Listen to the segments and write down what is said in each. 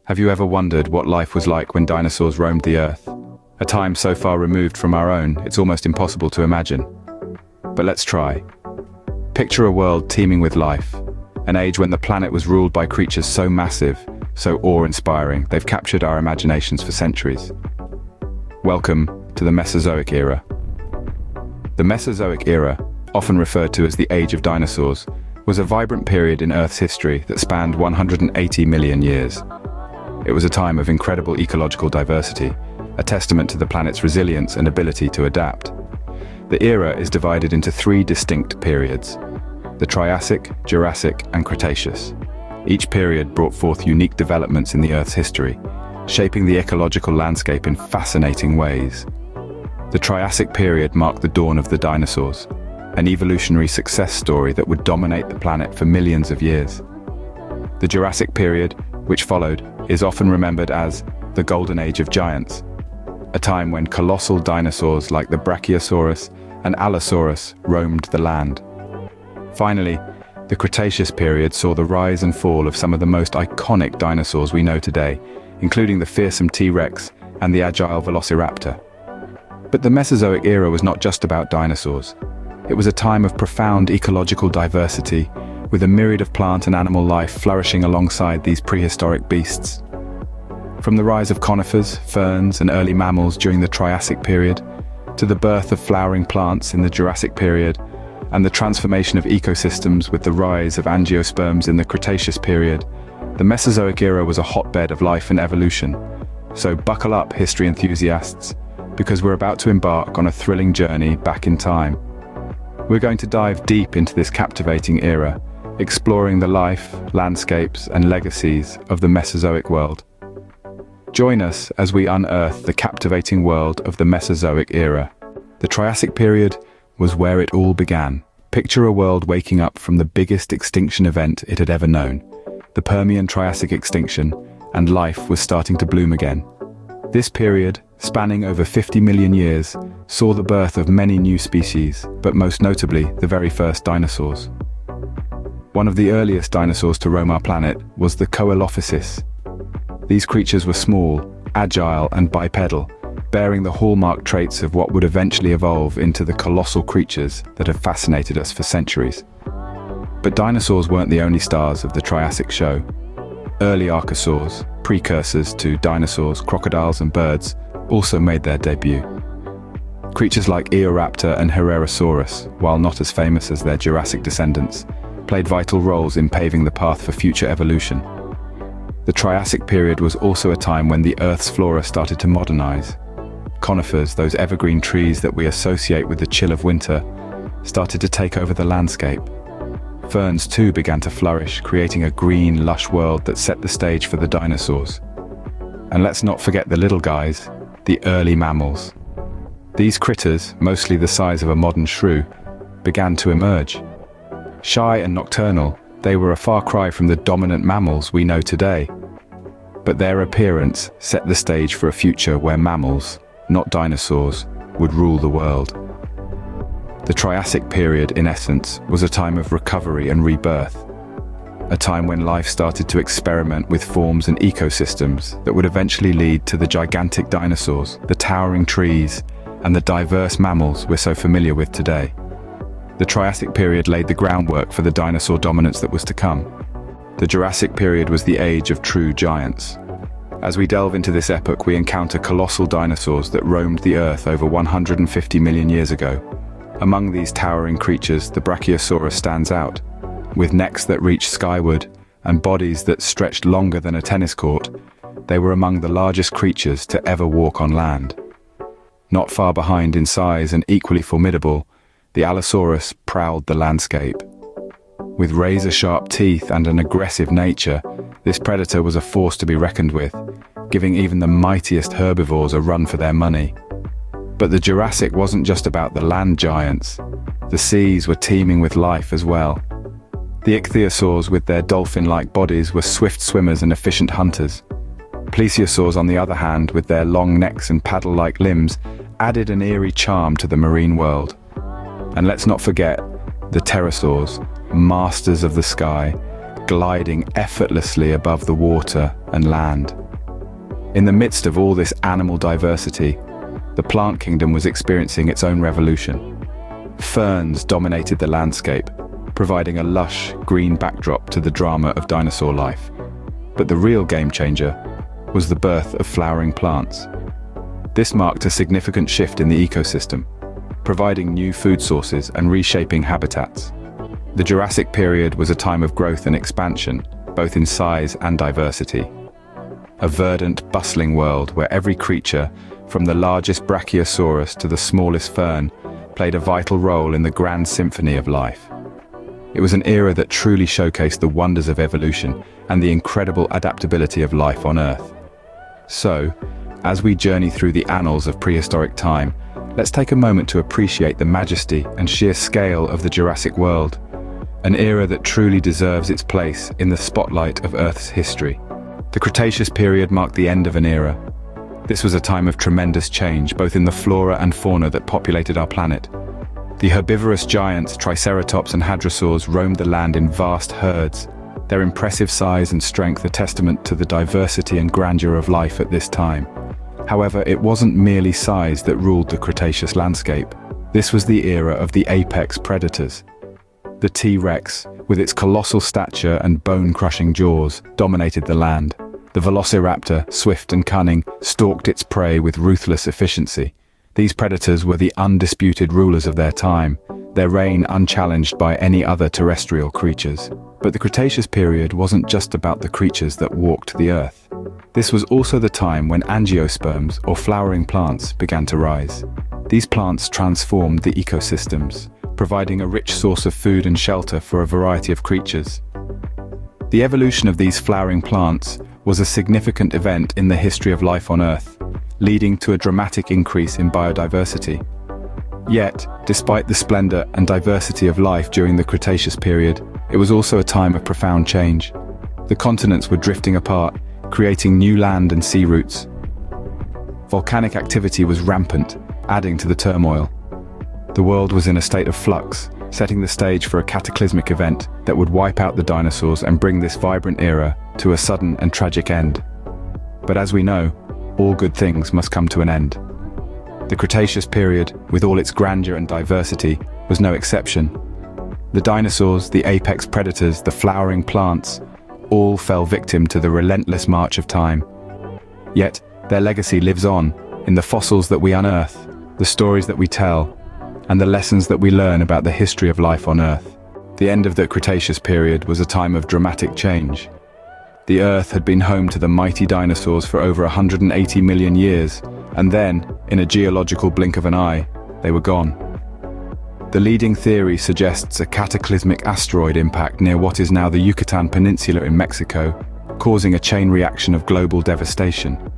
Have you ever wondered what life was like when dinosaurs roamed the Earth? A time so far removed from our own, it's almost impossible to imagine. But let's try. Picture a world teeming with life, an age when the planet was ruled by creatures so massive, so awe-inspiring, they've captured our imaginations for centuries. Welcome to the Mesozoic Era. The Mesozoic Era, often referred to as the Age of Dinosaurs, was a vibrant period in Earth's history that spanned 180 million years. It was a time of incredible ecological diversity, a testament to the planet's resilience and ability to adapt. The era is divided into three distinct periods: the Triassic, Jurassic, and Cretaceous. Each period brought forth unique developments in the Earth's history, shaping the ecological landscape in fascinating ways. The Triassic period marked the dawn of the dinosaurs, an evolutionary success story that would dominate the planet for millions of years. The Jurassic period, which followed, is often remembered as the Golden Age of Giants, a time when colossal dinosaurs like the Brachiosaurus and Allosaurus roamed the land. Finally, the Cretaceous period saw the rise and fall of some of the most iconic dinosaurs we know today, including the fearsome T-Rex and the agile Velociraptor. But the Mesozoic era was not just about dinosaurs. It was a time of profound ecological diversity, with a myriad of plant and animal life flourishing alongside these prehistoric beasts. From the rise of conifers, ferns, and early mammals during the Triassic period, to the birth of flowering plants in the Jurassic period, and the transformation of ecosystems with the rise of angiosperms in the Cretaceous period, the Mesozoic era was a hotbed of life and evolution. So buckle up, history enthusiasts, because we're about to embark on a thrilling journey back in time. We're going to dive deep into this captivating era, exploring the life, landscapes, and legacies of the Mesozoic world. Join us as we unearth the captivating world of the Mesozoic era. The Triassic period was where it all began. Picture a world waking up from the biggest extinction event it had ever known, the Permian-Triassic extinction, and life was starting to bloom again. This period, spanning over 50 million years, saw the birth of many new species, but most notably, the very first dinosaurs. One of the earliest dinosaurs to roam our planet was the Coelophysis. These creatures were small, agile, and bipedal, bearing the hallmark traits of what would eventually evolve into the colossal creatures that have fascinated us for centuries. But dinosaurs weren't the only stars of the Triassic show. Early archosaurs, precursors to dinosaurs, crocodiles, and birds, also made their debut. Creatures like Eoraptor and Herrerasaurus, while not as famous as their Jurassic descendants, played vital roles in paving the path for future evolution. The Triassic period was also a time when the Earth's flora started to modernize. Conifers, those evergreen trees that we associate with the chill of winter, started to take over the landscape. Ferns too began to flourish, creating a green, lush world that set the stage for the dinosaurs. And let's not forget the little guys, the early mammals. These critters, mostly the size of a modern shrew, began to emerge. Shy and nocturnal, they were a far cry from the dominant mammals we know today. But their appearance set the stage for a future where mammals, not dinosaurs, would rule the world. The Triassic period, in essence, was a time of recovery and rebirth. A time when life started to experiment with forms and ecosystems that would eventually lead to the gigantic dinosaurs, the towering trees, and the diverse mammals we're so familiar with today. The Triassic period laid the groundwork for the dinosaur dominance that was to come. The Jurassic period was the age of true giants. As we delve into this epoch, we encounter colossal dinosaurs that roamed the Earth over 150 million years ago. Among these towering creatures, the Brachiosaurus stands out. With necks that reached skyward and bodies that stretched longer than a tennis court, they were among the largest creatures to ever walk on land. Not far behind in size and equally formidable, the Allosaurus prowled the landscape. With razor-sharp teeth and an aggressive nature, this predator was a force to be reckoned with, giving even the mightiest herbivores a run for their money. But the Jurassic wasn't just about the land giants. The seas were teeming with life as well. The ichthyosaurs, with their dolphin-like bodies, were swift swimmers and efficient hunters. Plesiosaurs, on the other hand, with their long necks and paddle-like limbs, added an eerie charm to the marine world. And let's not forget the pterosaurs, masters of the sky, gliding effortlessly above the water and land. In the midst of all this animal diversity, the plant kingdom was experiencing its own revolution. Ferns dominated the landscape, providing a lush, green backdrop to the drama of dinosaur life. But the real game changer was the birth of flowering plants. This marked a significant shift in the ecosystem, providing new food sources and reshaping habitats. The Jurassic period was a time of growth and expansion, both in size and diversity. A verdant, bustling world where every creature, from the largest Brachiosaurus to the smallest fern, played a vital role in the grand symphony of life. It was an era that truly showcased the wonders of evolution and the incredible adaptability of life on Earth. So, as we journey through the annals of prehistoric time, let's take a moment to appreciate the majesty and sheer scale of the Jurassic world, an era that truly deserves its place in the spotlight of Earth's history. The Cretaceous period marked the end of an era. This was a time of tremendous change, both in the flora and fauna that populated our planet. The herbivorous giants, Triceratops and Hadrosaurs, roamed the land in vast herds, their impressive size and strength a testament to the diversity and grandeur of life at this time. However, it wasn't merely size that ruled the Cretaceous landscape. This was the era of the apex predators. The T-Rex, with its colossal stature and bone-crushing jaws, dominated the land. The Velociraptor, swift and cunning, stalked its prey with ruthless efficiency. These predators were the undisputed rulers of their time, their reign unchallenged by any other terrestrial creatures. But the Cretaceous period wasn't just about the creatures that walked the earth. This was also the time when angiosperms, or flowering plants, began to rise. These plants transformed the ecosystems, providing a rich source of food and shelter for a variety of creatures. The evolution of these flowering plants was a significant event in the history of life on Earth, leading to a dramatic increase in biodiversity. Yet, despite the splendor and diversity of life during the Cretaceous period, it was also a time of profound change. The continents were drifting apart, creating new land and sea routes. Volcanic activity was rampant, adding to the turmoil. The world was in a state of flux, setting the stage for a cataclysmic event that would wipe out the dinosaurs and bring this vibrant era to a sudden and tragic end. But as we know, all good things must come to an end. The Cretaceous period, with all its grandeur and diversity, was no exception. The dinosaurs, the apex predators, the flowering plants, all fell victim to the relentless march of time. Yet, their legacy lives on in the fossils that we unearth, the stories that we tell, and the lessons that we learn about the history of life on Earth. The end of the Cretaceous period was a time of dramatic change. The Earth had been home to the mighty dinosaurs for over 180 million years, and then, in a geological blink of an eye, they were gone. The leading theory suggests a cataclysmic asteroid impact near what is now the Yucatan Peninsula in Mexico, causing a chain reaction of global devastation.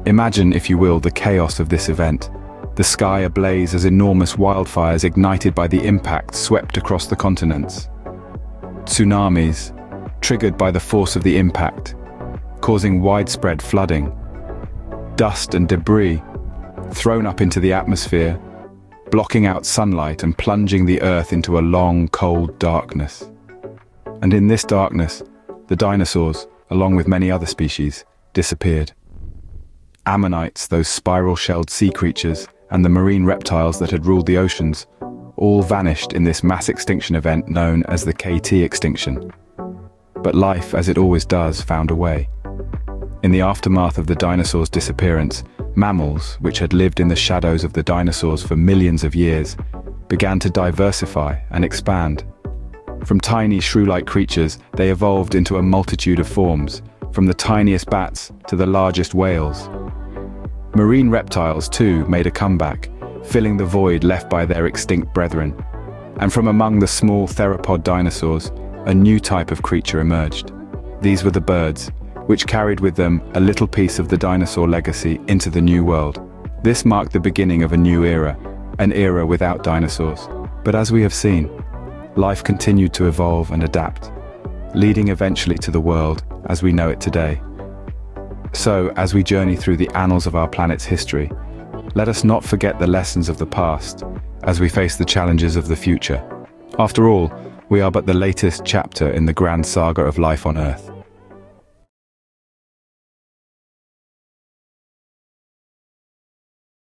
Imagine, if you will, the chaos of this event. The sky ablaze as enormous wildfires ignited by the impact swept across the continents. Tsunamis, triggered by the force of the impact, causing widespread flooding. Dust and debris, thrown up into the atmosphere, blocking out sunlight and plunging the Earth into a long, cold darkness. And in this darkness, the dinosaurs, along with many other species, disappeared. Ammonites, those spiral-shelled sea creatures, and the marine reptiles that had ruled the oceans, all vanished in this mass extinction event known as the KT extinction. But life, as it always does, found a way. In the aftermath of the dinosaurs' disappearance, mammals, which had lived in the shadows of the dinosaurs for millions of years, began to diversify and expand. From tiny shrew-like creatures, they evolved into a multitude of forms, from the tiniest bats to the largest whales. Marine reptiles, too, made a comeback, filling the void left by their extinct brethren. And from among the small theropod dinosaurs, a new type of creature emerged. These were the birds, which carried with them a little piece of the dinosaur legacy into the new world. This marked the beginning of a new era, an era without dinosaurs. But as we have seen, life continued to evolve and adapt, leading eventually to the world as we know it today. So, as we journey through the annals of our planet's history, let us not forget the lessons of the past as we face the challenges of the future. After all, We are but the latest chapter in the grand saga of life on Earth.